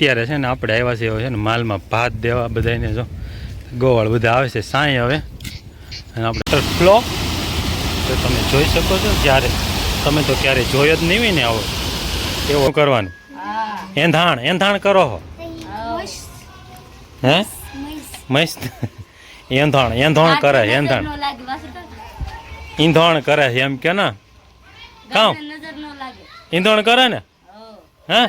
અત્યારે છે ને આપણે આવ્યા છે એવું છે ને માલમાં ભાત દેવા બધાને જો ગોવાળ બધા આવે છે સાંઈ હવે અને આપણે ફ્લો તો તમે જોઈ શકો છો જ્યારે તમે તો ક્યારે જોયો જ નહીં હોય ને આવો એવું કરવાનું એંધાણ એંધાણ કરો હે મસ્ત એંધાણ એંધાણ કરે એંધાણ ઈંધણ કરે એમ કે ને કામ ઈંધણ કરે ને હે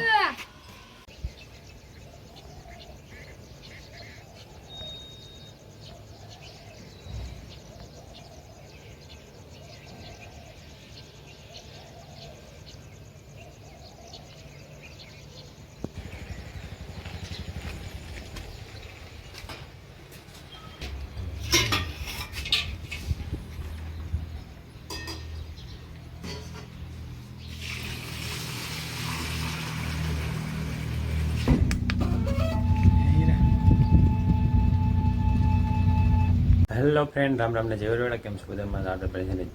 હેલો ફ્રેન્ડ રામ રામને જય વરવાડા કેમ છો બધામાં આપણે છે ને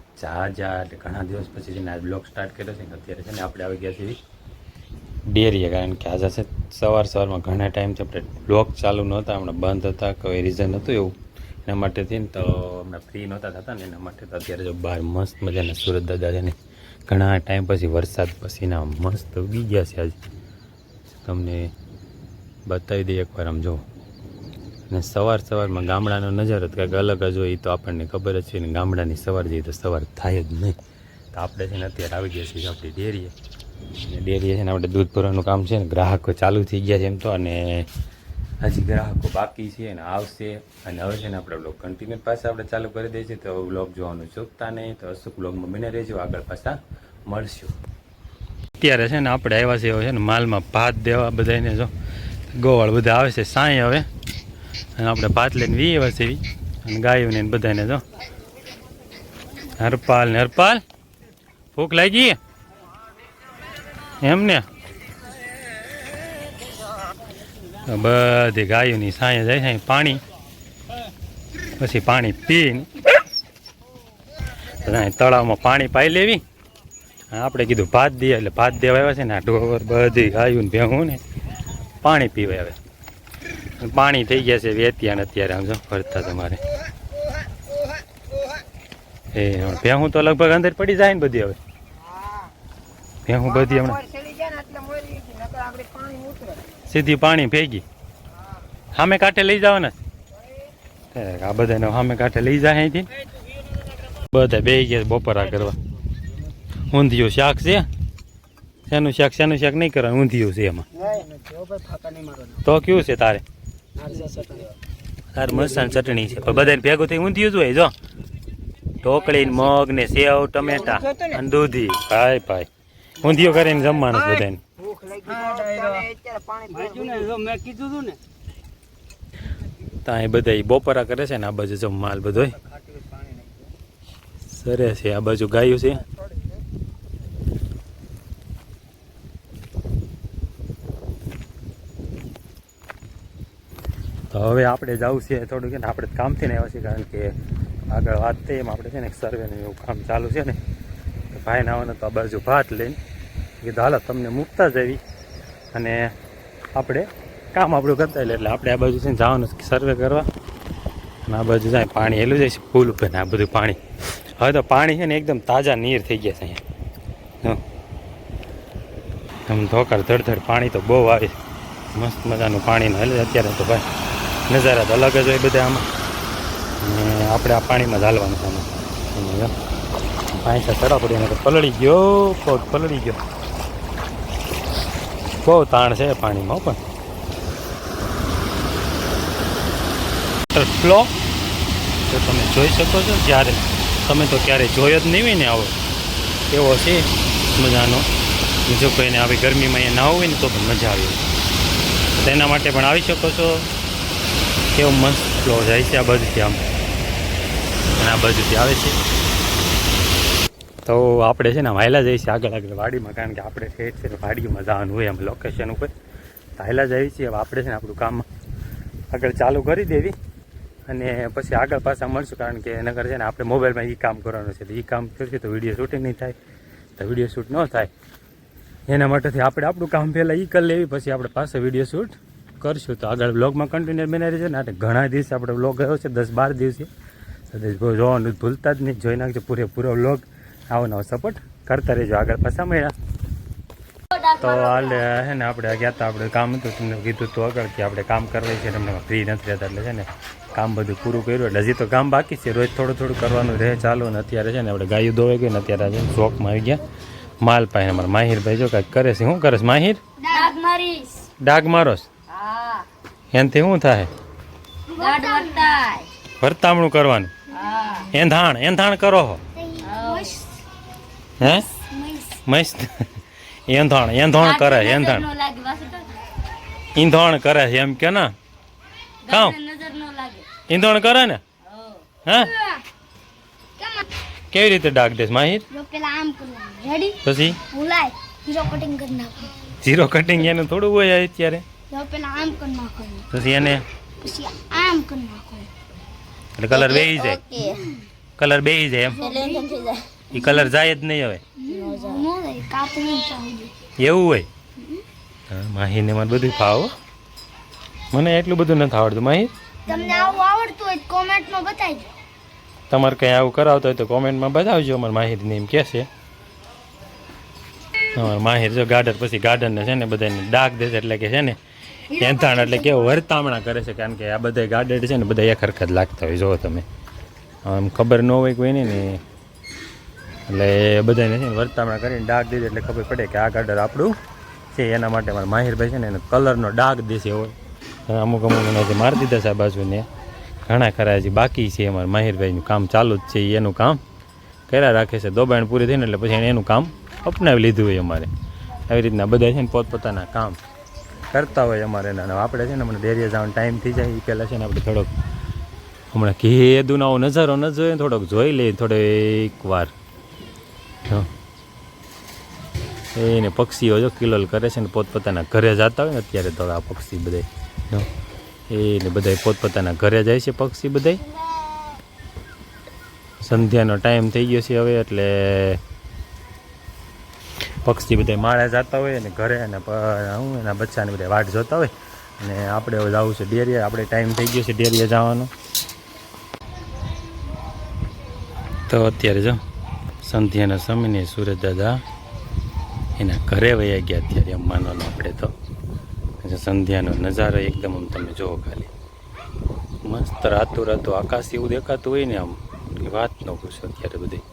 ઘણા દિવસ પછી છે ને આ બ્લોગ સ્ટાર્ટ કર્યો છે ને અત્યારે છે ને આપણે આવી ગયા છીએ ડેરીએ કારણ કે આજે છે સવારમાં ઘણા ટાઈમથી આપણે બ્લોગ ચાલુ નહોતા હમણાં બંધ હતા કોઈ રીઝન હતું એવું એના માટેથી ને તો હમણાં ફ્રી નહોતા થતા ને એના માટે તો અત્યારે જો બહાર મસ્ત મજાના સુરત દાદા છે ને ઘણા ટાઈમ પછી વરસાદ પછીના મસ્ત ઉગી ગયા છે આજે તમને બતાવી દઈએ એકવાર આમ જો ને સવારમાં ગામડાનો નજારો કંઈક અલગ જ હોય એ તો આપણને ખબર જ છે ને ગામડાની સવાર જઈએ તો સવાર થાય જ નહીં તો આપણે છે ને અત્યારે આવી ગયા છીએ આપણી ડેરીએ અને ડેરીએ છે ને આપણે દૂધ ભરવાનું કામ છે ને ગ્રાહકો ચાલુ થઈ ગયા છે એમ તો અને હજી ગ્રાહકો બાકી છે અને આવશે અને હવે છે ને આપણે બ્લોગ કન્ટિન્યુ પાસે આપણે ચાલુ કરી દઈએ છીએ તો બ્લોગ જોવાનું ચૂકતા નહીં તો અશુક બ્લોગમાં બને રહેજો આગળ પાછા મળશું અત્યારે છે ને આપણે આવ્યા છે ને માલમાં ભાત દેવા બધાને જો ગોવાળ બધા આવે છે સાંઈ હવે અને આપણે ભાત લઈને વી એવા છે અને ગાયોને બધાને જો હરપાલ ને હરપાલ ભૂખ લાગી એમ ને બધી ગાયોની સાંય જાય છે પાણી પછી પાણી પીને તળાવમાં પાણી પાઈ લેવી આપણે કીધું ભાત દઈએ એટલે ભાત દેવા આવ્યા છે ને આ ઢોર બધી ગાયું ભેહું ને પાણી પીવા આવે પાણી થઈ ગયા છે વેત્યા અત્યારે આમ જો ફરતા તમારે એ ભેહું તો લગભગ અંદર પડી જાય ને બધી હવે ભેહું બધી હમણાં સીધી પાણી ભેગી સામે કાંઠે લઈ જવાના આ બધાને સામે કાંઠે લઈ જાય અહીંથી બધા બે ગયા બપોરા કરવા ઊંધિયું શાક છે શેનું શાક નહીં કરવાનું ઊંધિયું છે એમાં તો કયું છે તારે મરચાં ચટણી છે પણ બધાને ભેગું થઈ ઊંધિયું જ હોય જો ઢોકળી મગ ને સેવ ટમેટા અને દૂધી ભાઈ ઊંધિયું કરીને જમવાનું બધાને ત્યાં બધા બપોરા કરે છે ને આ બાજુ જો માલ બધો સરે છે આ બાજુ ગાયું છે તો હવે આપણે જવું છે થોડું કે ને આપણે કામથી ને આવ્યા છીએ કારણ કે આગળ વાત થઈ એમ આપણે છે ને એક સર્વેનું એવું કામ ચાલુ છે ને તો ભાઈને આવવાનું તો આ બાજુ ભાત લઈને કીધું હાલો તમને મૂકતા જ આવી અને આપણે કામ આપણું કરતા એટલે આપણે આ બાજુ છે ને જવાનું સર્વે કરવા અને આ બાજુ જાય પાણી હેલું જાય છે પુલ ઉપર ને આ બધું પાણી હવે તો પાણી છે ને એકદમ તાજા નીર થઈ ગયા છે અહીંયા આમ ધોકાર ધડધડ પાણી તો બહુ આવે મસ્ત મજાનું પાણીનું હેલે અત્યારે તો ભાઈ નજારા તો અલગ જ હોય બધા આમાં અને આપણે આ પાણીમાં જ હાલવાનું છે પાંચા ચડા પડી એને પલળી ગયો પગ પલળી ગયો બહુ તાણ છે પાણીમાં પણ ફ્લો તો તમે જોઈ શકો છો જ્યારે તમે તો ક્યારેય જોયો જ નહીં હોય ને આવો એવો છે મજાનો જો કોઈને આવી ગરમીમાં અહીંયા ના હોય ને તો પણ મજા આવે તો એના માટે પણ આવી શકો છો કેવો મસ્ત ફ્લો જાય છે આ બાજુથી આમ અને આ બાજુથી આવે છે તો આપણે છે ને હાયલા જઈએ છીએ આગળ વાડીમાં કારણ કે આપણે ઠેઠ છે વાડીમાં જવાનું હોય આમ લોકેશન ઉપર તો હાયલા જઈએ છીએ હવે આપણે છે ને આપણું કામ આગળ ચાલુ કરી દેવી અને પછી આગળ પાછા મળશું કારણ કે નગર છે ને આપણે મોબાઈલમાં એ કામ કરવાનું છે તો એ કામ કરશું તો વિડીયો શૂટિંગ નહીં થાય તો વિડીયો શૂટ ન થાય એના માટેથી આપણે આપણું કામ પહેલાં એ કરી લેવી, પછી આપણે પાસે વિડીયો શૂટ કરશું. તો આગળ બ્લોગમાં કન્ટિન્યુ બનાવી છે ને. આ ઘણા દિવસે આપણે બ્લોગ ગયો છે, 10-12 દિવસે. સદેશભાઈ જોવાનું ભૂલતા જ નહીં, જોઈ નાખજો પૂરેપૂરો બ્લોગ. આવો નવો સપોર્ટ કરતા રહેજો. આગળ પાછા મળ્યા તો હાલ હે ને આપણે ગયા હતા, આપણે કામ હતું, તમને કીધું તો આગળ કે આપણે કામ કરવું છે, તમને ફ્રી નથી રહેતા, એટલે છે ને કામ બધું પૂરું કર્યું. એટલે હજી તો કામ બાકી છે, રોજ થોડું થોડું કરવાનું રહે ચાલુ. ને અત્યારે છે ને આપણે ગાયું દોવાઈ ગઈ ને અત્યારે છે શોખમાં આવી ગયા માલ પાસે. અમારા માહિરભાઈ જો કાંઈક કરે છે. શું કરે છે માહિર? ડાગ મારોસ? એનાથી શું થાય? વર્તામણું કરવાનું? એંધાણ કરો હો? હે મસ્ત એંધોણ કરે, ઈંધોણ કરે છે એમ કે ના? કામ ઈંધોણ કરે ને? હે કેવી રીતે ડાક દેશ માહિર? પછી ઝીરો કટિંગ એનું થોડું હોય અત્યારે. પછી એને એટલે કલર બેહી જાય, કલર બેહી જાય એમ? એ કલર જાય જ નહીં હવે એવું હોય? માહીને મને બધું ફાવો, મને એટલું બધું નથી આવડતું. માહી તમને આવું આવડતું હોય કોમેન્ટમાં બતાવજો. તમારે કંઈ આવું કરાવતો હોય તો કોમેન્ટમાં બતાવજો. અમારે માહિરને એમ કહે છે. અમારે માહિર જો ગાર્ડન, પછી ગાર્ડનને છે ને બધાને ડાક દેશે, એટલે કે છે ને એંધાણ, એટલે કેવું વર્તામણા કરે છે. કારણ કે આ બધા ગાર્ડન છે ને બધા એક હરખા જ લાગતા હોય. જો તમે આમ ખબર ન હોય કોઈને ને, એટલે બધાને છે ને વર્તામણા કરીને ડાક દીધે એટલે ખબર પડે કે આ ગાર્ડર આપણું છે. એના માટે મારા માહિરભાઈ છે ને એને કલરનો ડાક દેશે હોય. અમુક એને જે મારી દીધા છે આ બાજુને, ઘણા ખરા હજી બાકી છે. અમારા માહિરભાઈનું કામ ચાલુ જ છે, એનું કામ કર્યા રાખે છે. દોબાણ પૂરી થઈને એટલે પછી એનું કામ અપનાવી લીધું હોય અમારે. આવી રીતના બધા છે ને પોતપોતાના કામ કરતા હોય અમારે. આપણે છે ને મને ડેરીએ જવાનો ટાઈમ થઈ જાય એ પહેલાં છે ને આપણે થોડોક હમણાં કીધું આવો નજારો ન જોઈએ, થોડોક જોઈ લઈએ થોડીક વાર. એને પક્ષીઓ જો કિલોલ કરે છે ને પોતપોતાના ઘરે જતા હોય ને અત્યારે. તો આ પક્ષી બધા એને બધા પોતપોતાના ઘરે જાય છે પક્ષી બધા. સંધ્યાનો ટાઈમ થઈ ગયો છે હવે, એટલે પક્ષી બધા માળે જતા હોય અને ઘરે અને હું એના બચ્ચાને બધા વાટ જોતા હોય. અને આપણે હવે જવું છે ડેરીએ. આપણે ટાઈમ થઈ ગયો છે ડેરીએ જવાનો. તો અત્યારે જો સંધ્યાના સમયને સુરજ દાદા એના ઘરે વયા ગયા અત્યારે અમ્માનો. આપણે તો સંધ્યાનો નજારો એકદમ આમ તમે જુઓ, ખાલી મસ્ત રાતું રાતું આકાશ એવું દેખાતું હોય ને, આમ વાત ન પૂછો. અત્યારે બધી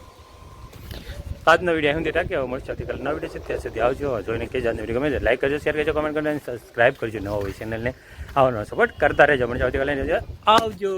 આજનો વિડીયો સુધી રાખ્યો. મળશે આવતીકાલે નવા વિડીયો છે, ત્યાં સુધી આવજો. જોઈને કે આજનો વિડીયો ગમે છે લાઈક કરજો, શેર કરજો, કમેન્ટ કરજો અને સબસ્ક્રાઈબ કરજો. નવો હોય ચેનલને આવવાનો સપોર્ટ કરતા રહેજો. મળશે આવતીકાલે આવજો.